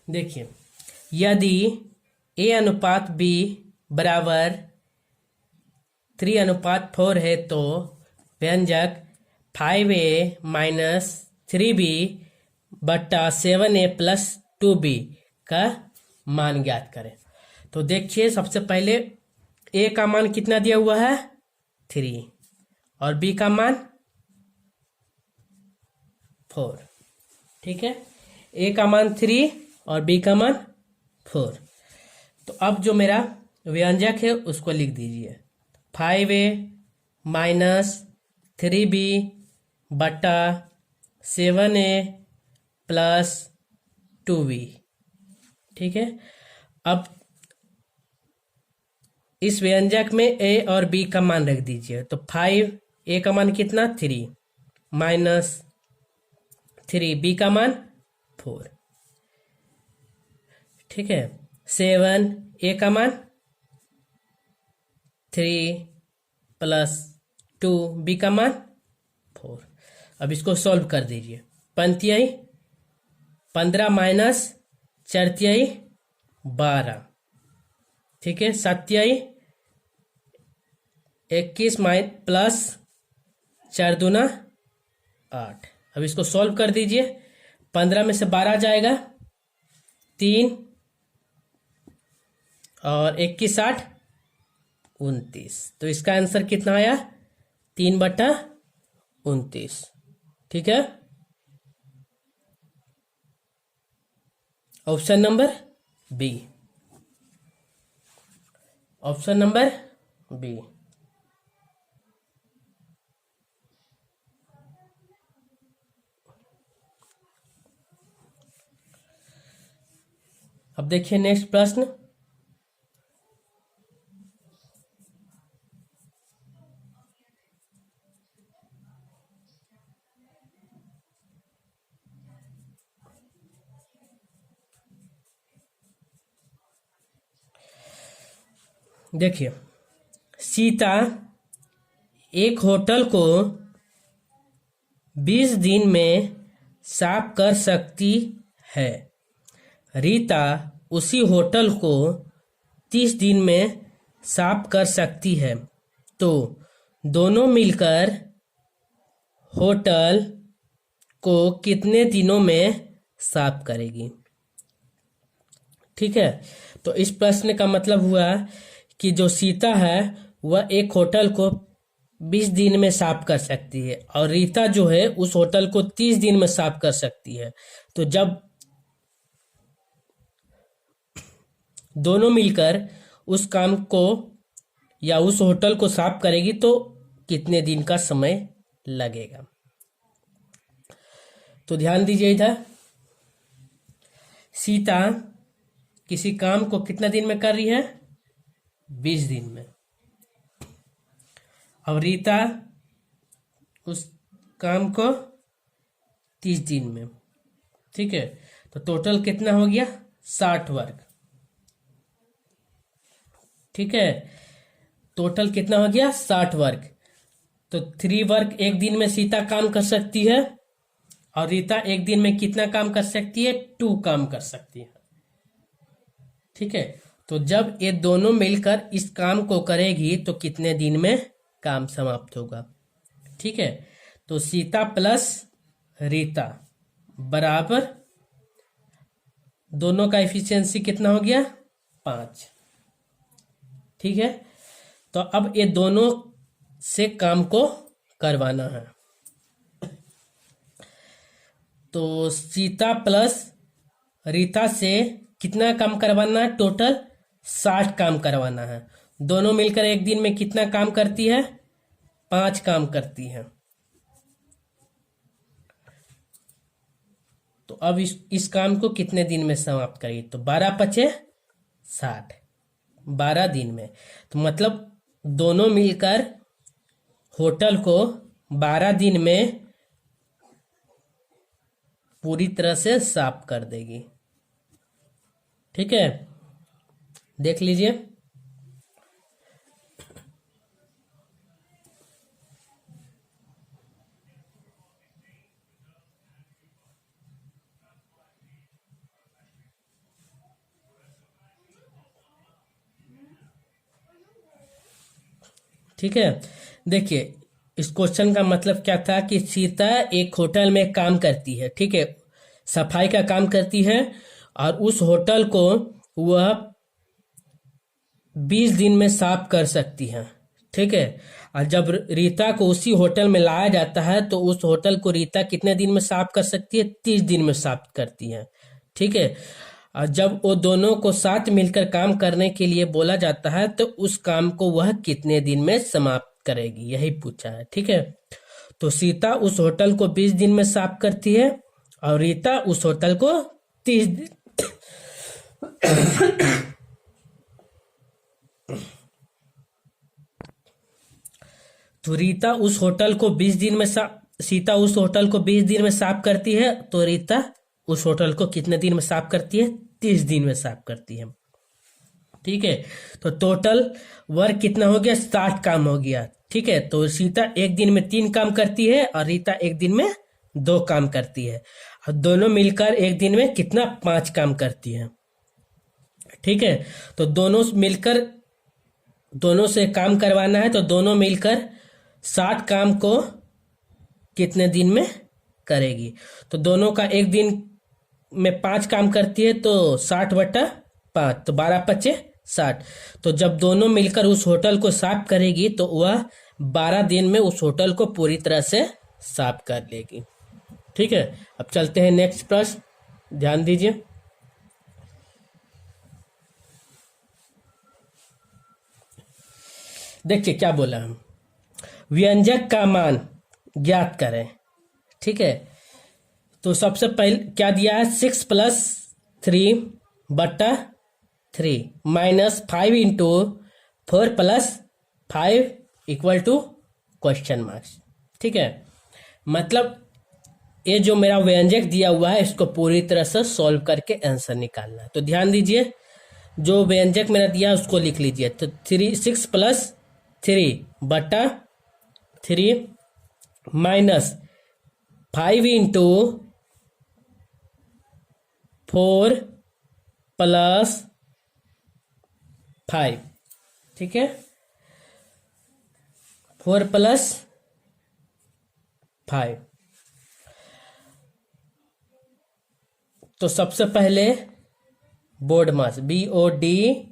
[SPEAKER 1] देखिए, यदि a अनुपात b बराबर 3:4 है तो व्यंजक 5a माइनस 3b बट्टा 7a प्लस 2b का मान ज्ञात करें। तो देखिए सबसे पहले ए का मान कितना दिया हुआ है 3 और बी का मान 4। ठीक है, ए का मान 3 और बी का मान 4। तो अब जो मेरा व्यंजक है उसको लिख दीजिए 5a माइनस 3b बटा 7a प्लस 2b। ठीक है, अब इस व्यंजक में a और b का मान रख दीजिए। तो 5a का मान कितना 3 माइनस 3b का मान 4। ठीक है, 7a का मान 3 प्लस 2b का मान 4। अब इसको सॉल्व कर दीजिए। पंतियाई 15 माइनस 4 तिहाई 12। ठीक है, 7 तिहाई 21 प्लस 4 दूना 8। अब इसको सॉल्व कर दीजिए। 15 में से 12 जाएगा 3 और 21 8 29। तो इसका आंसर कितना आया 3/29। ठीक है, option number B. Option number B. अब देखिए नेक्स्ट प्रश्न। देखिए, सीता एक होटल को 20 दिन में साफ कर सकती है। रीता उसी होटल को 30 दिन में साफ कर सकती है। तो दोनों मिलकर होटल को कितने दिनों में साफ करेगी। ठीक है, तो इस प्रश्न का मतलब हुआ कि जो सीता है वह एक होटल को 20 दिन में साफ कर सकती है और रीता जो है उस होटल को 30 दिन में साफ कर सकती है। तो जब दोनों मिलकर उस काम को या उस होटल को साफ करेगी तो कितने दिन का समय लगेगा। तो ध्यान दीजिए, इधर सीता किसी काम को कितना दिन में कर रही है 20 दिन में और रीता उस काम को 30 दिन में। ठीक है, तो टोटल कितना हो गया 60 वर्क। ठीक है, टोटल कितना हो गया 60 वर्क। तो 3 वर्क एक दिन में सीता काम कर सकती है और रीता एक दिन में कितना काम कर सकती है 2 काम कर सकती है। ठीक है, तो जब ये दोनों मिलकर इस काम को करेगी तो कितने दिन में काम समाप्त होगा। ठीक है, तो सीता प्लस रीता बराबर दोनों का एफिशिएंसी कितना हो गया 5। ठीक है, तो अब ये दोनों से काम को करवाना है। तो सीता प्लस रीता से कितना काम करवाना है टोटल 60 काम करवाना है। दोनों मिलकर एक दिन में कितना काम करती है 5 काम करती है। तो अब इस काम को कितने दिन में समाप्त करेगी। तो 12 पचे 60 12 दिन में। तो मतलब दोनों मिलकर होटल को 12 दिन में पूरी तरह से साफ कर देगी। ठीक है, देख लीजिए। ठीक है, देखिए इस क्वेश्चन का मतलब क्या था कि सीता एक होटल में काम करती है। ठीक है, सफाई का काम करती है और उस होटल को वह 20 दिन में साफ कर सकती हैं। ठीक है। और जब रीता को उसी होटल में लाया जाता है तो उस होटल को रीता कितने दिन में साफ कर सकती है? 30 दिन में साफ करती है। ठीक है। और जब वो दोनों को साथ मिलकर काम करने के लिए बोला जाता है तो उस काम को वह कितने दिन में समाप्त करेगी, यही पूछा है। ठीक है। तो सीता उस होटल को 20 दिन में साफ करती है और रीता उस होटल को 30 दिन। तो रीता उस होटल को 20 दिन में सीता उस होटल को 20 दिन में साफ करती है, तो रीता उस होटल को कितने दिन में साफ करती है? 30 दिन में साफ करती है। ठीक है। तो टोटल वर्क कितना हो गया? 60 काम हो गया। ठीक है। तो सीता एक दिन में 3 काम करती है और रीता एक दिन में 2 काम करती है, और दोनों मिलकर एक दिन में कितना? 5 काम करती है। ठीक है। तो दोनों मिलकर, दोनों से काम करवाना है तो दोनों मिलकर 60 काम को कितने दिन में करेगी? तो दोनों का एक दिन में 5 काम करती है तो 60/5, तो 12×5 = 60। तो जब दोनों मिलकर उस होटल को साफ करेगी तो वह 12 दिन में उस होटल को पूरी तरह से साफ कर लेगी। ठीक है। अब चलते हैं नेक्स्ट प्रश्न, ध्यान दीजिए। देखिए क्या बोला हम, व्यंजक का मान ज्ञात करें। ठीक है। तो सबसे पहले क्या दिया है? 6 + 3/3 -5 × 4 + 5 = क्वेश्चन मार्क्स। ठीक है। मतलब ये जो मेरा व्यंजक दिया हुआ है इसको पूरी तरह से सॉल्व करके आंसर निकालना है। तो ध्यान दीजिए, जो व्यंजक मेरा दिया है उसको लिख लीजिए। तो 6 + 3/3 -5 × 4 + 5। ठीक है। 4 + 5। तो सबसे पहले बोर्ड मास BODMAS।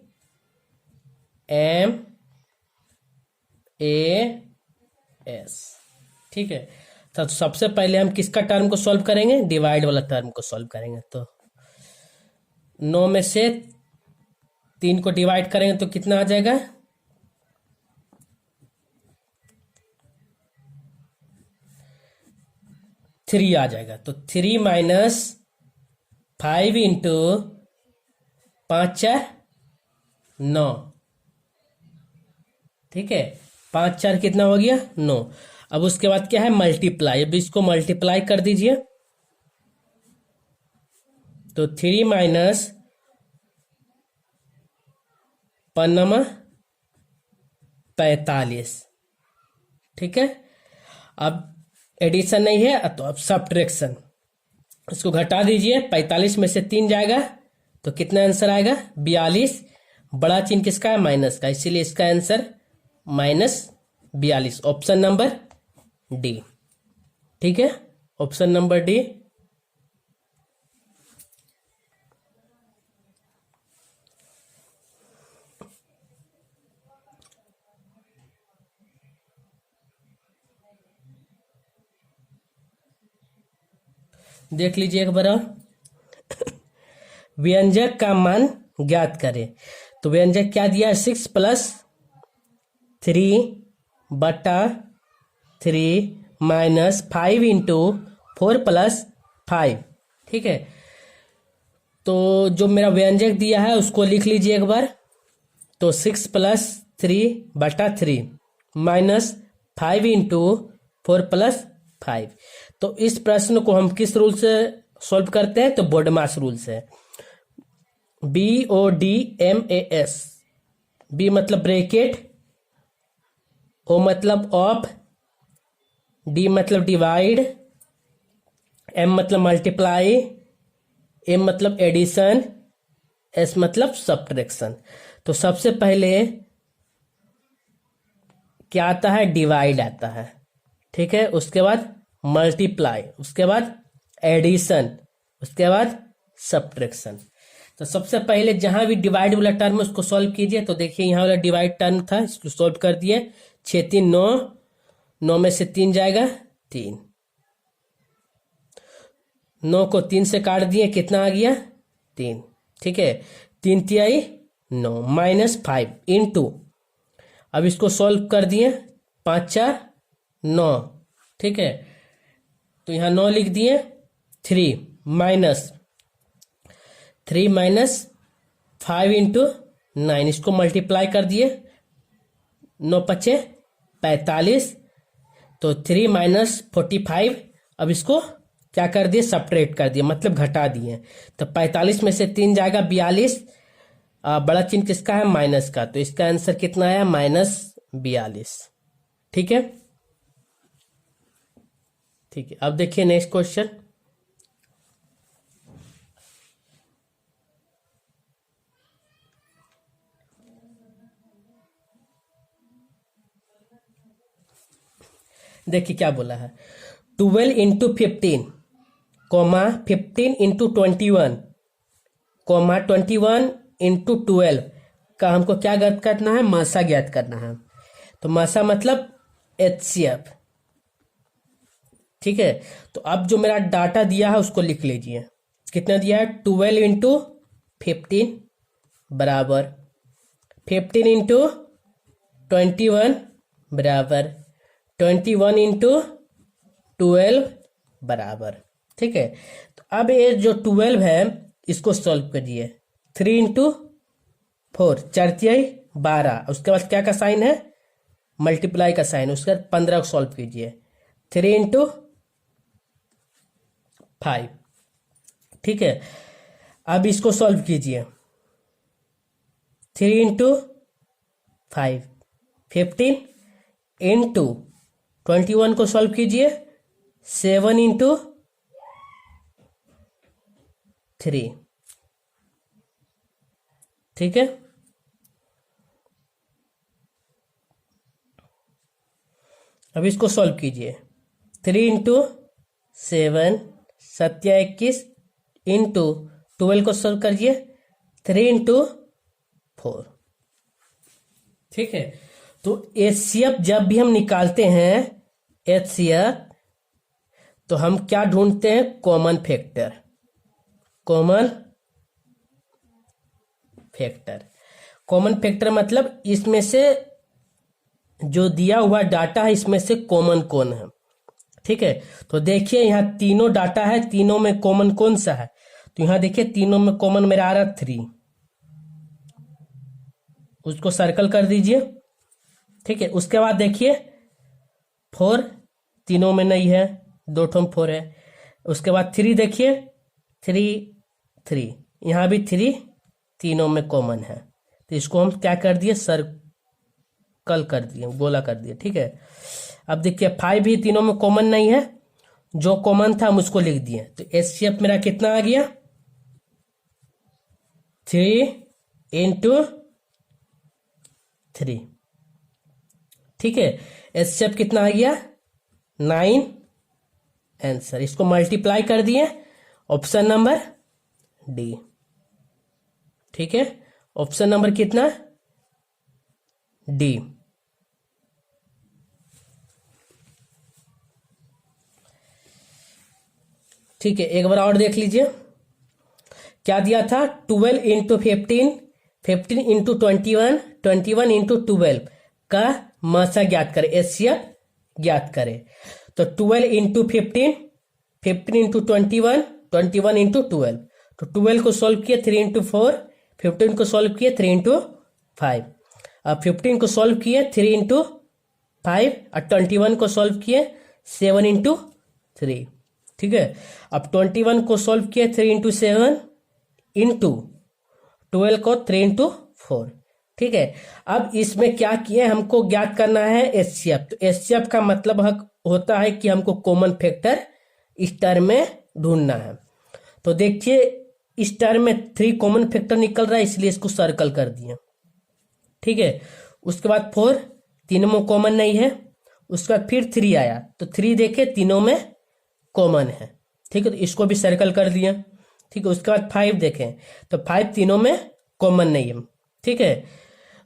[SPEAKER 1] ठीक है। तो सबसे पहले हम किसका टर्म को सॉल्व करेंगे? डिवाइड वाला टर्म को सॉल्व करेंगे। तो 9 में से 3 को डिवाइड करेंगे तो कितना आ जाएगा? 3 आ जाएगा। तो 3 - 5 × 5 × 4 = 9। ठीक है। 5 × 4 कितना हो गया? 9। अब उसके बाद क्या है? मल्टीप्लाई। अब इसको मल्टीप्लाई कर दीजिए। तो 3 - 5 × 45। ठीक है। अब एडिशन नहीं है तो अब सब्ट्रैक्शन, इसको घटा दीजिए। 45 में से 3 जाएगा तो कितना आंसर आएगा? 42। बड़ा चिन्ह किसका है? माइनस का, इसीलिए इसका आंसर -42, ऑप्शन नंबर डी। ठीक है। Option number D. देख लीजिए एक बार और। व्यंजक का मान ज्ञात करें। तो व्यंजक क्या दिया है? 6 + 3/3 -5 × 4 + 5। ठीक है। तो जो मेरा व्यंजक दिया है उसको लिख लीजिए एक बार। तो 6 + 3/3 -5 × 4 + 5। तो इस प्रश्न को हम किस रूल से सॉल्व करते हैं? तो बोडमास रूल से। BODMAS। बी मतलब ब्रैकेट, ओ मतलब ऑफ, डी मतलब डिवाइड, एम मतलब मल्टीप्लाई, एम मतलब एडिशन, एस मतलब सब्ट्रैक्शन। तो सबसे पहले क्या आता है? डिवाइड आता है। ठीक है। उसके बाद मल्टीप्लाई, उसके बाद एडिशन, उसके बाद सब्ट्रैक्शन। तो सबसे पहले जहां भी डिवाइड वाला टर्म है उसको सॉल्व कीजिए। तो देखिए यहाँ वाला डिवाइड टर्म था, इसको सॉल्व कर दिए। 6 3 9, 9 में से 3 जाएगा 3, 9 को 3 से काट दिए, कितना आ गया 3। ठीक है, 3 तिहाई 9 माइनस 5 इंटू, अब इसको सॉल्व कर दिए, 5 4 9। ठीक है, तो यहाँ 9 लिख दिए, 3 माइनस 5 इंटू 9, इसको मल्टीप्लाई कर दिए, 9 पचे 45, तो 3 माइनस 45। अब इसको क्या कर दिए, सब्ट्रैक्ट कर दिए, मतलब घटा दिए। तो 45 में से 3 जाएगा 42, बड़ा चिन्ह किसका है, माइनस का, तो इसका आंसर कितना आया, -42। ठीक है, ठीक है। अब देखिए नेक्स्ट क्वेश्चन। देखिए क्या बोला है, 12 into 15 comma 15 into 21 comma 21 into 12 का हमको क्या ज्ञात करना है, मासा ज्ञात करना है। तो मासा मतलब HCF। ठीक है, तो अब जो मेरा डाटा दिया है उसको लिख लीजिए। कितना दिया है, 12 इंटू 15 बराबर 15 इंटू 21 बराबर 21 इंटू 12 बराबर। ठीक है, तो अब ये जो 12 है इसको सॉल्व कीजिए। 3 इंटू 4 4 तिहाई 12, उसके बाद क्या का साइन है, मल्टीप्लाई का साइन, उसके बाद 15 को सॉल्व कीजिए। 3 इंटू 5। ठीक है, अब इसको सॉल्व कीजिए, 3 इंटू 5 15 इंटू 21 को सॉल्व कीजिए, 7 इंटू 3। ठीक है, अब इसको सॉल्व कीजिए, 3 इंटू 7 7 21 इंटू 12 को सॉल्व करिए, 3 इंटू 4। ठीक है, तो HCF जब भी हम निकालते हैं HCF, तो हम क्या ढूंढते हैं, common factor. Common factor, common factor मतलब इसमें से जो दिया हुआ डाटा है इसमें से कॉमन कौन है। ठीक है, तो देखिए यहाँ तीनों डाटा है, तीनों में कॉमन कौन सा है, तो यहाँ देखिए तीनों में कॉमन मेरा आ रहा 3, उसको सर्कल कर दीजिए। ठीक है, उसके बाद देखिए 4 तीनों में नहीं है, 2 ठोम 4 है। उसके बाद 3 देखिए, 3 यहाँ भी 3 तीनों में कॉमन है, तो इसको हम क्या कर दिए, सर्कल कर दिए, गोला कर दिए। ठीक है, अब देखिए 5 भी तीनों में कॉमन नहीं है, जो कॉमन था हम उसको लिख दिए। तो HCF मेरा कितना आ गया, 3 इंटू 3। ठीक है, HCF कितना आ गया, 9 आंसर। इसको मल्टीप्लाई कर दिए, ऑप्शन नंबर डी। ठीक है, ऑप्शन नंबर कितना, डी। ठीक है, एक बार और देख लीजिए क्या दिया था, 12 इंटू 15 15 इंटू 21 21 इंटू 12 का मासा ज्ञात करे, HCF ज्ञात करे। तो 12 इंटू 15 15 इंटू 21 21 इंटू 12, तो 12 को सॉल्व किए 3 इंटू 4, 15 को सॉल्व किए 3 इंटू 5, अब 15 को सॉल्व किए 3 इंटू 5 और 21 को सॉल्व किए 7 इंटू 3। ठीक है, अब 21 को सॉल्व किए 3 इंटू 7 इंटू 12 को 3 इंटू 4। ठीक है, अब इसमें क्या किए, हमको ज्ञात करना है HCF। तो HCF का मतलब होता है कि हमको कॉमन फैक्टर इस टर्म में ढूंढना है। तो देखिए इस टर्म में 3 कॉमन फैक्टर निकल रहा है, इसलिए इसको सर्कल कर दिए। ठीक है, उसके बाद 4 तीनों में कॉमन नहीं है, उसके बाद फिर 3 आया, तो 3 देखे तीनों में कॉमन है। ठीक है, तो इसको भी सर्कल कर दिए। ठीक है, उसके बाद 5 देखें तो 5 तीनों में कॉमन नहीं है, ठीक है,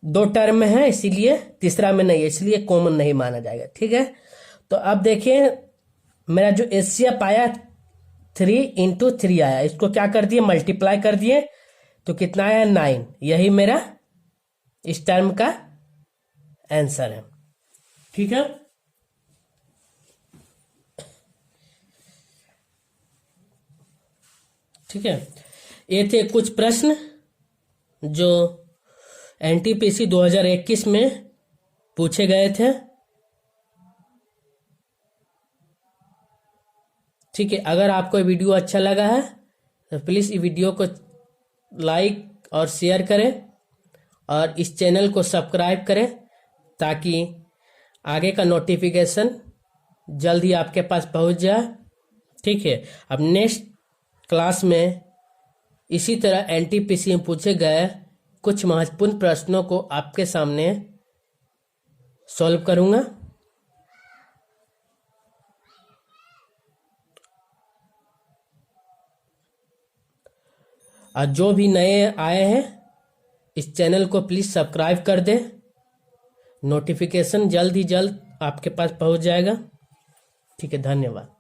[SPEAKER 1] 2 टर्म में है इसीलिए, तीसरा में नहीं है इसलिए कॉमन नहीं माना जाएगा, ठीक है। तो अब देखिए मेरा जो एचसीएफ आया 3 × 3 आया, इसको क्या कर दिए, मल्टीप्लाई कर दिए, तो कितना आया 9, यही मेरा इस टर्म का आंसर है, ठीक है। ठीक है, ये थे कुछ प्रश्न जो एनटीपीसी 2021 में पूछे गए थे, ठीक है। अगर आपको वीडियो अच्छा लगा है तो प्लीज़ इस वीडियो को लाइक और शेयर करें और इस चैनल को सब्सक्राइब करें ताकि आगे का नोटिफिकेशन जल्द ही आपके पास पहुंच जाए, ठीक है। अब नेक्स्ट क्लास में इसी तरह एनटीपीसी में पूछे गए कुछ महत्वपूर्ण प्रश्नों को आपके सामने सॉल्व करूंगा। और जो भी नए आए हैं इस चैनल को प्लीज़ सब्सक्राइब कर दें, नोटिफिकेशन जल्द ही जल्द आपके पास पहुंच जाएगा, ठीक है। धन्यवाद।